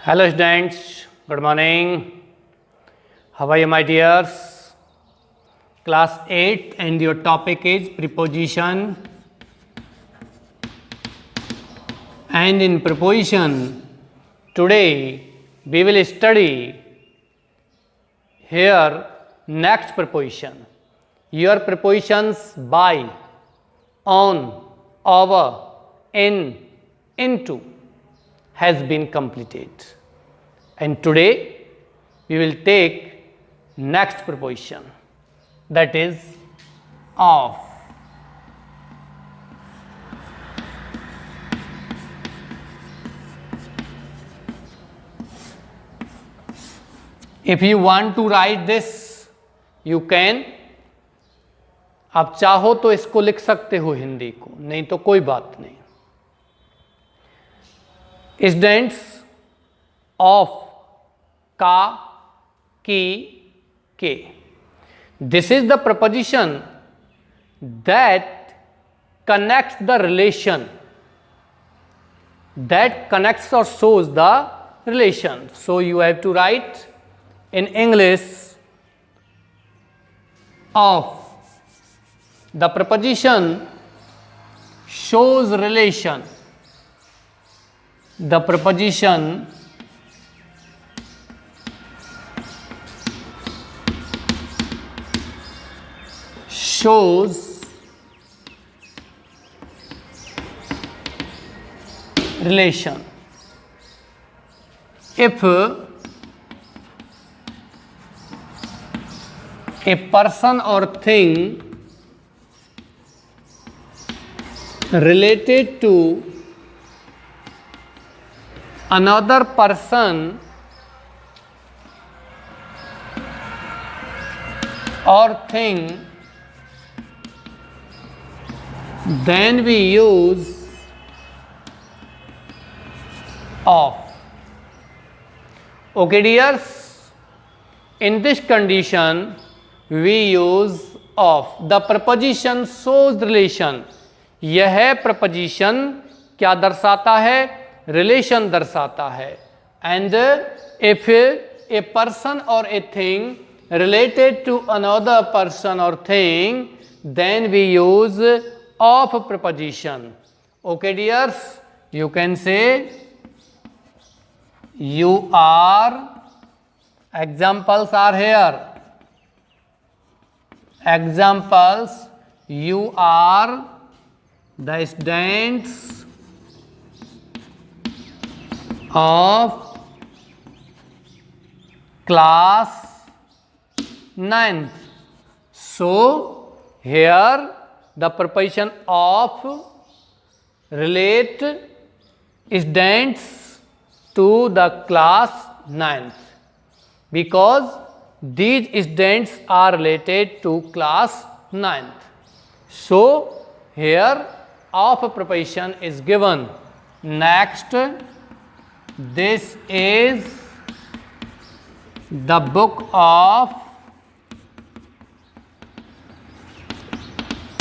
Hello students, good morning. How are you my dears? Class 8 and your topic is preposition. And in preposition, today we will study here next preposition. Your prepositions by, on, over, in, into has been completed. And today we will take next preposition, that is of. If you want to write this, you can. आप चाहो तो इसको लिख सकते हो हिंदी को, नहीं तो कोई बात नहीं. स्टूडेंट्स, ऑफ, का, की, के. This is the preposition that connects the relation, that connects or shows the relation. So you have to write in English of. The preposition shows relation. The preposition shows relation. If a person or thing related to another person or thing, then we use of. Okay dears, in this condition we use of. The preposition shows relation. यह preposition क्या दर्शाता है? Relation दर्शाता है. And if a person और a thing related to another person or thing, then we use of preposition. Okay dears, you can say you are. Examples are here. Examples: you are the students of class 9th. So here the preposition of relate students to the class 9th, because these students are related to class 9th. So here of preposition is given. Next, this is the book of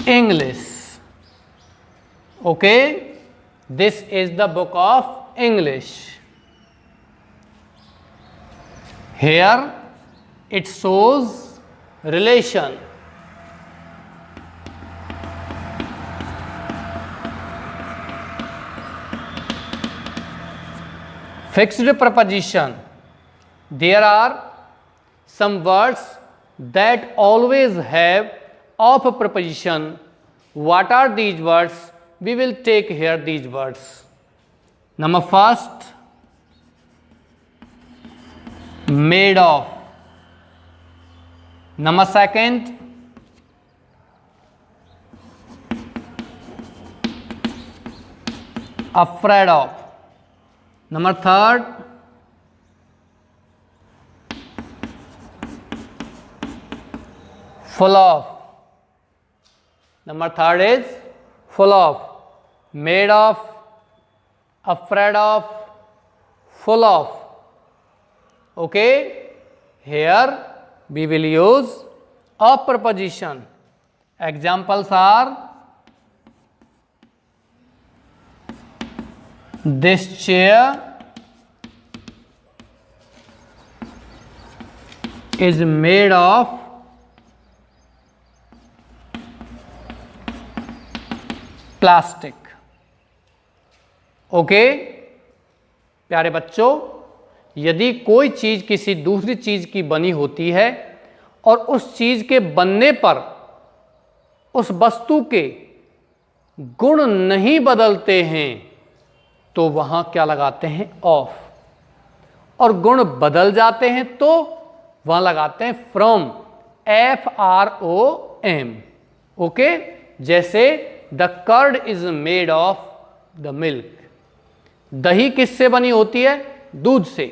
English. Okay, this is the book of English. Here it shows relation. Fixed preposition. There are some words that always have of preposition. What are these words? We will take here these words. Number first, made of. Number second, afraid of. Number third, full of. Number third is full of. Made of, afraid of, full of. Okay, here we will use of preposition. Examples are this chair is made of plastic. Okay प्यारे बच्चों, यदि कोई चीज किसी दूसरी चीज की बनी होती है और उस चीज के बनने पर उस वस्तु के गुण नहीं बदलते हैं तो वहां क्या लगाते हैं? ऑफ। और गुण बदल जाते हैं तो वहां लगाते हैं फ्रॉम, FROM। ओके, जैसे the curd is made of the milk. दही किससे बनी होती है? दूध से।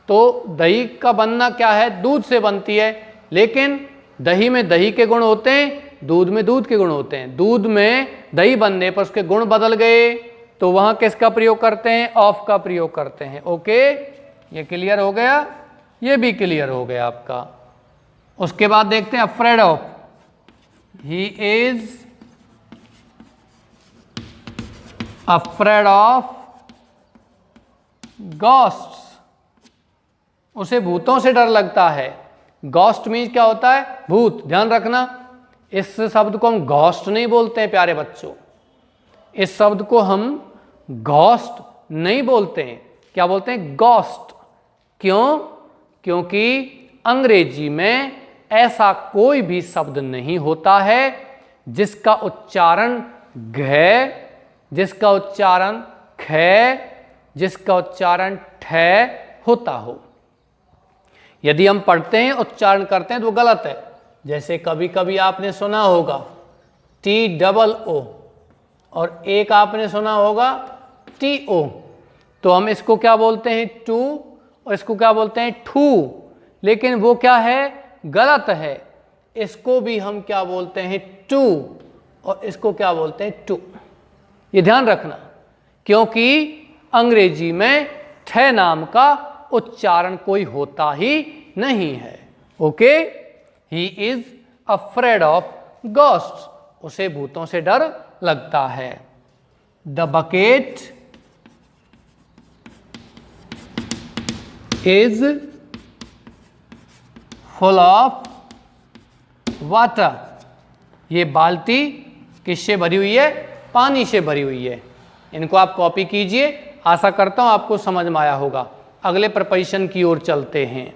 तो दही का बनना क्या है? दूध से बनती है। लेकिन दही में दही के गुण होते हैं, दूध में दूध के गुण होते हैं। दूध में दही बनने पर उसके गुण बदल गए तो वहां किसका प्रयोग करते हैं? ऑफ का प्रयोग करते हैं। ओके, ये क्लियर हो गया? ये भी क्लियर हो गया आपका। उसके बाद देखते हैं afraid of. He is afraid of ghosts. उसे भूतों से डर लगता है। गॉस्ट मीन्स क्या होता है? भूत। ध्यान रखना, इस शब्द को हम घोस्ट नहीं बोलते हैं प्यारे बच्चों। इस शब्द को हम घोस्ट नहीं बोलते हैं। क्या बोलते हैं? गॉस्ट। क्यों? क्योंकि अंग्रेजी में ऐसा कोई भी शब्द नहीं होता है जिसका उच्चारण घ, जिसका उच्चारण ख, जिसका उच्चारण ठ होता हो। यदि हम पढ़ते हैं, उच्चारण करते हैं तो वो गलत है। जैसे कभी कभी आपने सुना होगा TOO और एक आपने सुना होगा TO। तो हम इसको क्या बोलते हैं? टू, और इसको क्या बोलते हैं? ठू। लेकिन वो क्या है? गलत है। इसको भी हम क्या बोलते हैं? टू, और इसको क्या बोलते हैं? टू। ये ध्यान रखना, क्योंकि अंग्रेजी में ठ नाम का उच्चारण कोई होता ही नहीं है। Okay, he is afraid of ghost. उसे भूतों से डर लगता है। The bucket is full of water. ये बाल्टी किससे भरी हुई है? पानी से भरी हुई है। इनको आप कॉपी कीजिए। आशा करता हूं आपको समझ में आया होगा। अगले प्रपोजिशन की ओर चलते हैं।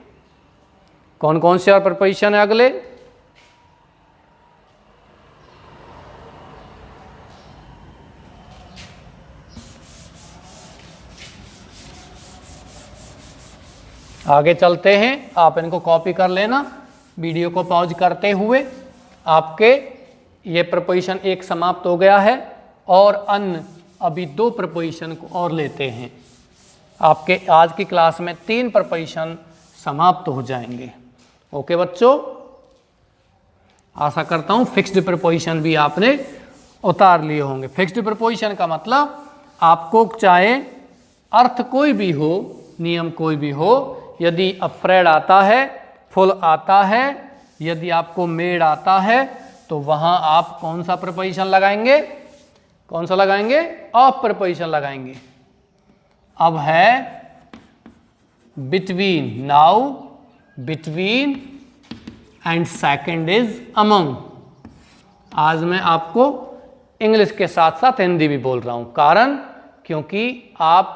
कौन कौन से और प्रपोजिशन है अगले? आगे चलते हैं। आप इनको कॉपी कर लेना वीडियो को पॉज करते हुए। आपके ये प्रपोजिशन एक समाप्त हो गया है और अन्य अभी 2 प्रपोजिशन को और लेते हैं। आपके आज की क्लास में 3 प्रपोजिशन समाप्त हो जाएंगे। ओके बच्चों, आशा करता हूँ फिक्स्ड प्रपोजिशन भी आपने उतार लिए होंगे। फिक्स्ड प्रपोजिशन का मतलब आपको चाहे अर्थ कोई भी हो, नियम कोई भी हो, यदि अफ्रेड आता है, फुल आता है, यदि आपको मेड आता है, तो वहां आप कौन सा प्रपोजिशन लगाएंगे? कौन सा लगाएंगे? ऑफ प्रपोजिशन लगाएंगे। अब है between. Now between and second is among. आज मैं आपको इंग्लिश के साथ साथ हिंदी भी बोल रहा हूं। कारण क्योंकि आप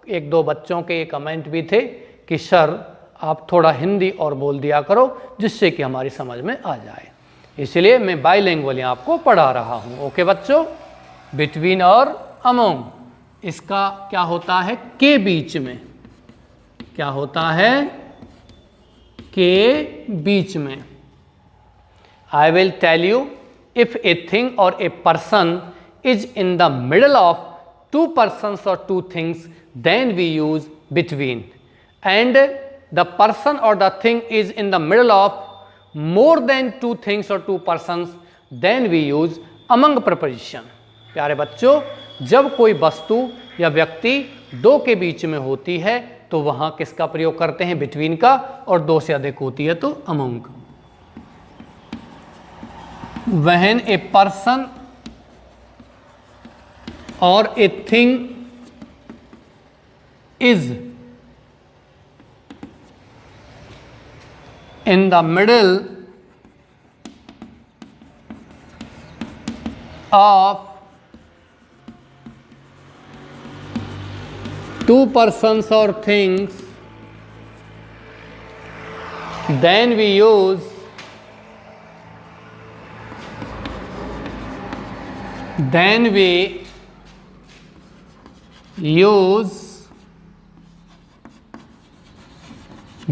1-2 बच्चों के ये कमेंट भी थे कि सर आप थोड़ा हिंदी और बोल दिया करो जिससे कि हमारी समझ में आ जाए। इसलिए मैं बाइलिंगुअल आपको पढ़ा रहा हूं। ओके बच्चों, बिटवीन और अमंग, इसका क्या होता है? के बीच में। क्या होता है? के बीच में। I will tell you, if a thing or a person is in the middle of 2 persons or 2 things, then we use between. And the person or the thing is in the middle of more than 2 things or 2 persons, then we use among preposition. प्यारे बच्चों, जब कोई वस्तु या व्यक्ति 2 के बीच में होती है तो वहां किसका प्रयोग करते हैं? बिटवीन का। और 2 से अधिक होती है तो among. When a person or a thing is in the middle of two persons or things, then we use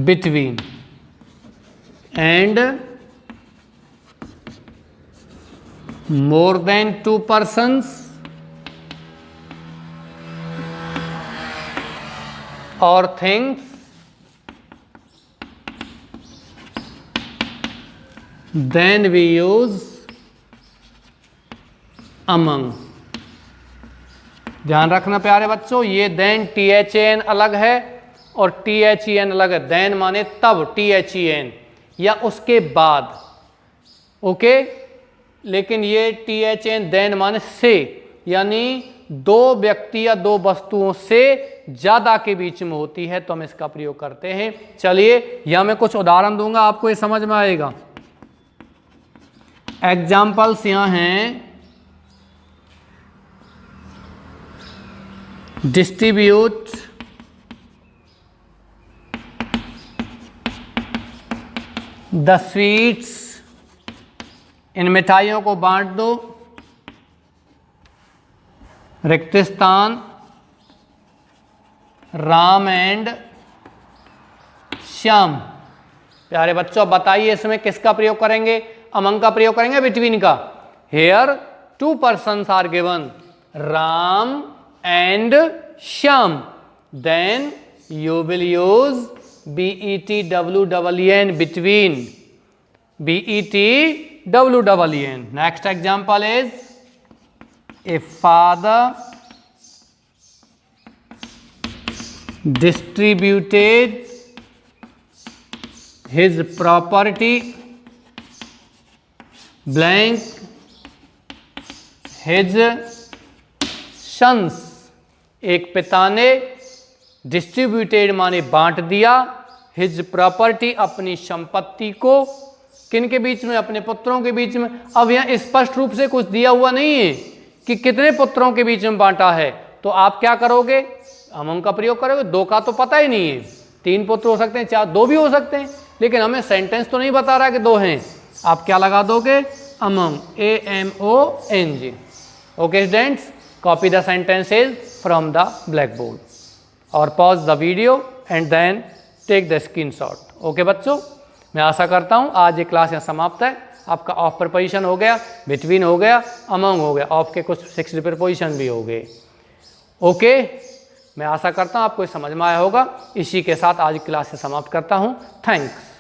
between, and more than two persons or things, then we use among। ध्यान रखना प्यारे बच्चों, ये then THAN अलग है और THEN अलग है। देन माने तब, THEN या उसके बाद, ओके। लेकिन ये THAN देन माने से, यानी दो व्यक्ति या दो वस्तुओं से ज्यादा के बीच में होती है तो हम इसका प्रयोग करते हैं। चलिए यहां मैं कुछ उदाहरण दूंगा, आपको ये समझ में आएगा। एग्जाम्पल्स यहां हैं, डिस्ट्रीब्यूट द स्वीट्स, इन मिठाइयों को बांट दो। रिक्त स्थान, राम एंड श्याम। प्यारे बच्चों बताइए इसमें किसका प्रयोग करेंगे? अमंग का प्रयोग करेंगे, बिटवीन का? Here two persons are given, Ram and Shyam, then you will use BETWEEN, between, BETWEEN। Next example is a father distributed his property blank his sons। एक पिता ने डिस्ट्रीब्यूटेड माने बांट दिया, हिज प्रॉपर्टी अपनी संपत्ति को, किन के बीच में? अपने पुत्रों के बीच में। अब यहां स्पष्ट रूप से कुछ दिया हुआ नहीं है कि कितने पुत्रों के बीच में बांटा है, तो आप क्या करोगे? अमंग का प्रयोग करोगे। दो का तो पता ही नहीं है, तीन पुत्र हो सकते हैं, चार, दो भी हो सकते हैं, लेकिन हमें सेंटेंस तो नहीं बता रहा कि दो हैं। आप क्या लगा दोगे? Among, AMONG। Okay students, copy the sentences from the blackboard और pause the video and then take the screenshot. Okay बच्चों, मैं आशा करता हूँ आज ये क्लास यहाँ समाप्त है। आपका ऑफ प्रीपोजिशन हो गया, बिटवीन हो गया, अमंग हो गया, ऑफ के कुछ फिक्स्ड प्रीपोजिशन भी हो गए। ओके, मैं आशा करता हूँ आपको समझ में आया होगा। इसी के साथ आज की क्लास से समाप्त करता हूँ। थैंक्स।